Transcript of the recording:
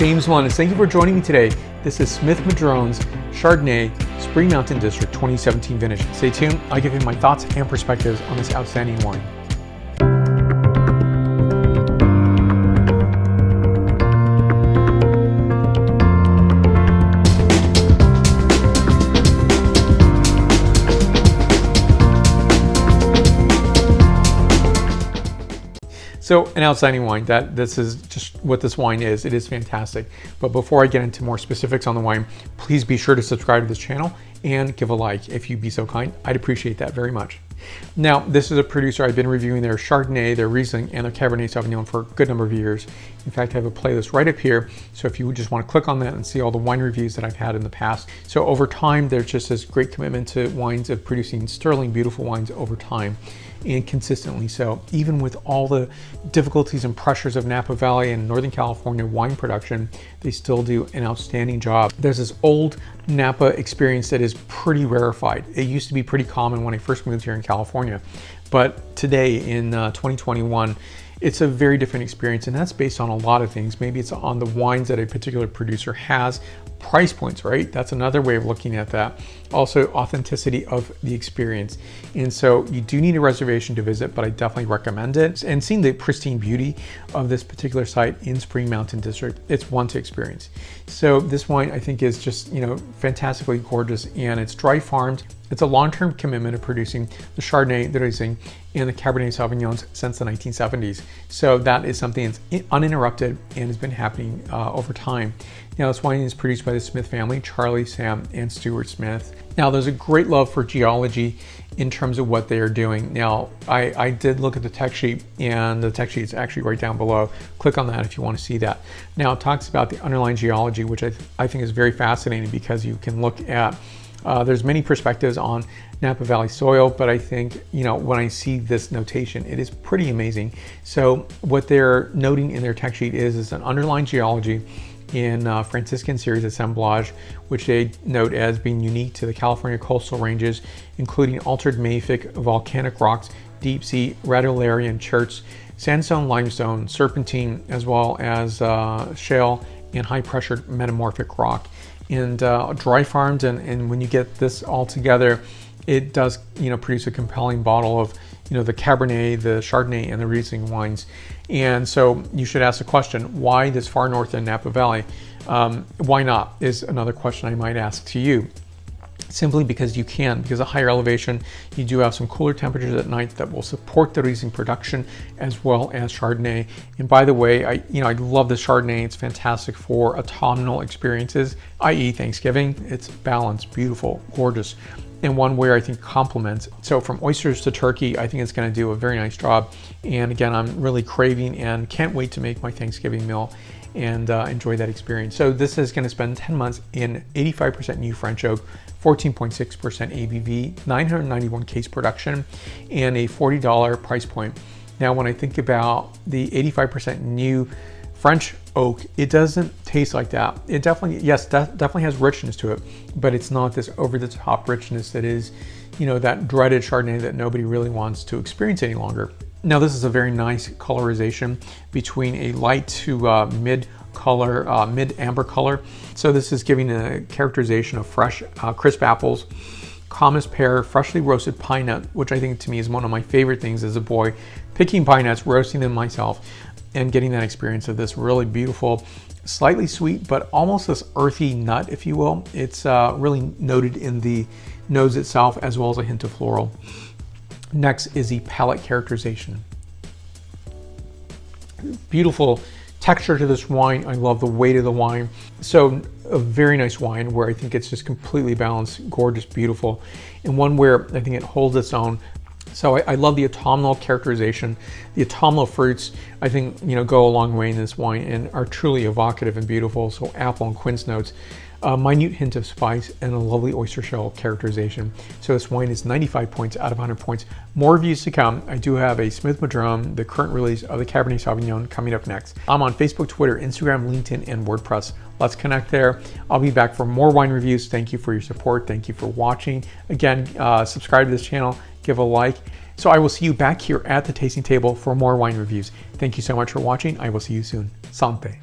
James Wellness, thank you for joining me today. This is Smith-Madrone's Chardonnay Spring Mountain District 2017 vintage. Stay tuned, I'll give you my thoughts and perspectives on this outstanding wine. So an outstanding wine, this is just what this wine is. It is fantastic. But before I get into more specifics on the wine, please be sure to subscribe to this channel and give a like if you'd be so kind. I'd appreciate that very much. Now, this is a producer. I've been reviewing their Chardonnay, their Riesling, and their Cabernet Sauvignon for a good number of years. In fact, I have a playlist right up here. So if you just want to click on that and see all the wine reviews that I've had in the past. So over time, there's just this great commitment to wines, of producing sterling, beautiful wines over time, and consistently so. Even with all the difficulties and pressures of Napa Valley and Northern California wine production, they still do an outstanding job. There's this old Napa experience that is pretty rarefied. It used to be pretty common when I first moved here in California, but today in 2021, it's a very different experience, and that's based on a lot of things. Maybe it's on the wines that a particular producer has, price points, right? That's another way of looking at that. Also, authenticity of the experience. And so you do need a reservation to visit, but I definitely recommend it. And seeing the pristine beauty of this particular site in Spring Mountain District, it's one to experience. So this wine, I think, is just, fantastically gorgeous, and it's dry farmed. It's a long-term commitment of producing the Chardonnay, the Riesling, and the Cabernet Sauvignons since the 1970s. So that is something that's uninterrupted and has been happening over time. Now, this wine is produced by the Smith family, Charlie, Sam, and Stuart Smith. Now, there's a great love for geology in terms of what they are doing. Now, I did look at the tech sheet, and the tech sheet is actually right down below. Click on that if you want to see that. Now, it talks about the underlying geology, which I think is very fascinating, because you can look at there's many perspectives on Napa Valley soil, but I think, when I see this notation, it is pretty amazing. So what they're noting in their tech sheet is an underlying geology in Franciscan series assemblage, which they note as being unique to the California coastal ranges, including altered mafic volcanic rocks, deep sea radiolarian cherts, sandstone, limestone, serpentine, as well as shale and high pressure metamorphic rock. And dry farmed, and when you get this all together, it does produce a compelling bottle of the Cabernet, the Chardonnay, and the Riesling wines. And so you should ask the question, why this far north in Napa Valley? Why not is another question I might ask to you. Simply because you can, because of higher elevation, you do have some cooler temperatures at night that will support the Riesling production as well as Chardonnay. And by the way, I love the Chardonnay. It's fantastic for autumnal experiences, i.e. Thanksgiving. It's balanced, beautiful, gorgeous, and one where I think complements. So from oysters to turkey, I think it's going to do a very nice job. And again, I'm really craving and can't wait to make my Thanksgiving meal and enjoy that experience. So this is going to spend 10 months in 85% new French oak, 14.6% ABV, 991 case production, and a $40 price point. Now, when I think about the 85% new French oak, it doesn't taste like that. It definitely, yes, that definitely has richness to it, but it's not this over-the-top richness that is, that dreaded Chardonnay that nobody really wants to experience any longer. Now, this is a very nice colorization between a light to mid color, mid amber color. So this is giving a characterization of fresh, crisp apples, Comus pear, freshly roasted pine nut, which I think to me is one of my favorite things as a boy, picking pine nuts, roasting them myself, and getting that experience of this really beautiful, slightly sweet, but almost this earthy nut, if you will. It's really noted in the nose itself, as well as a hint of floral. Next is the palate characterization. Beautiful texture to this wine. I love the weight of the wine. So a very nice wine where I think it's just completely balanced, gorgeous, beautiful, and one where I think it holds its own. So I love the autumnal characterization. The autumnal fruits, I think, go a long way in this wine and are truly evocative and beautiful. So apple and quince notes, a minute hint of spice, and a lovely oyster shell characterization. So this wine is 95 points out of 100 points. More reviews to come. I do have a Smith-Madrone, the current release of the Cabernet Sauvignon, coming up next. I'm on Facebook, Twitter, Instagram, LinkedIn, and WordPress. Let's connect there. I'll be back for more wine reviews. Thank you for your support. Thank you for watching. Again, subscribe to this channel, give a like. So I will see you back here at the tasting table for more wine reviews. Thank you so much for watching. I will see you soon. Santé.